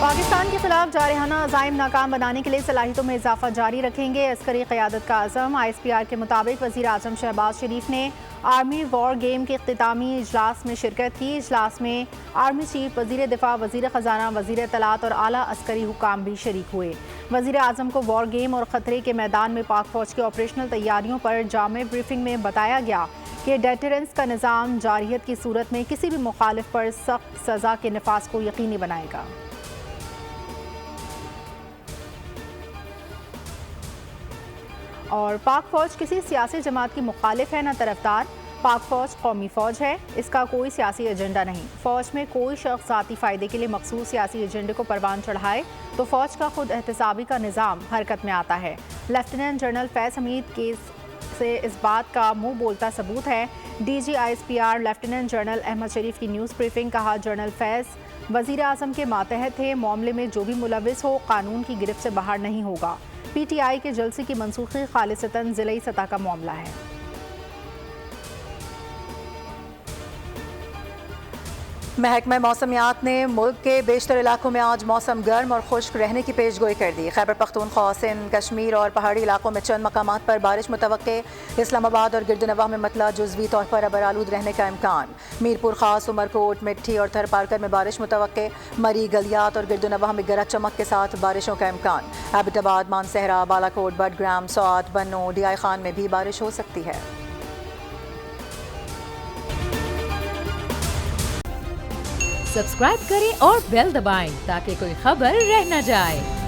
پاکستان کے خلاف جارحانہ عزائم ناکام بنانے کے لیے صلاحیتوں میں اضافہ جاری رکھیں گے، عسکری قیادت کا عزم۔ ISPR کے مطابق وزیر اعظم شہباز شریف نے آرمی وار گیم کے اختتامی اجلاس میں شرکت کی۔ اجلاس میں آرمی چیف، وزیر دفاع، وزیر خزانہ، وزیر اطلاعات اور اعلیٰ عسکری حکام بھی شریک ہوئے۔ وزیر اعظم کو وار گیم اور خطرے کے میدان میں پاک فوج کی آپریشنل تیاریوں پر جامع بریفنگ میں بتایا گیا کہ ڈیٹرنس کا نظام جارحیت کی صورت میں کسی بھی مخالف پر سخت سزا کے نفاذ کو یقینی بنائے گا۔ اور پاک فوج کسی سیاسی جماعت کی مخالف ہے نہ طرفدار۔ پاک فوج قومی فوج ہے، اس کا کوئی سیاسی ایجنڈا نہیں۔ فوج میں کوئی شخص ذاتی فائدے کے لیے مخصوص سیاسی ایجنڈے کو پروان چڑھائے تو فوج کا خود احتسابی کا نظام حرکت میں آتا ہے۔ لیفٹیننٹ جنرل فیض حمید کیس سے اس بات کا منہ بولتا ثبوت ہے۔ DG ISPR lieutenant general Ahmed Sharif کی نیوز بریفنگ، کہا جنرل فیض وزیر اعظم کے ماتحت تھے، معاملے میں جو بھی ملوث ہو قانون کی گرفت سے باہر نہیں ہوگا۔ PTI کے جلسے کی منسوخی خالصتاً ضلعی سطح کا معاملہ ہے۔ محکمہ موسمیات نے ملک کے بیشتر علاقوں میں آج موسم گرم اور خشک رہنے کی پیش گوئی کر دی۔ خیبر پختونخوا، سندھ، کشمیر اور پہاڑی علاقوں میں چند مقامات پر بارش متوقع۔ اسلام آباد اور گردنواح میں مطلع جزوی طور پر ابر آلود رہنے کا امکان۔ میرپور خاص، عمرکوٹ، مٹھی اور تھر پارکر میں بارش متوقع۔ مری، گلیات اور گردنواح میں گرج چمک کے ساتھ بارشوں کا امکان۔ ایبٹ آباد، مانسہرہ، بالاکوٹ، بٹگرام، سوات، بنوں، DI خان میں بھی بارش ہو سکتی ہے۔ سبسکرائب کریں اور بیل دبائیں تاکہ کوئی خبر رہ نہ جائے۔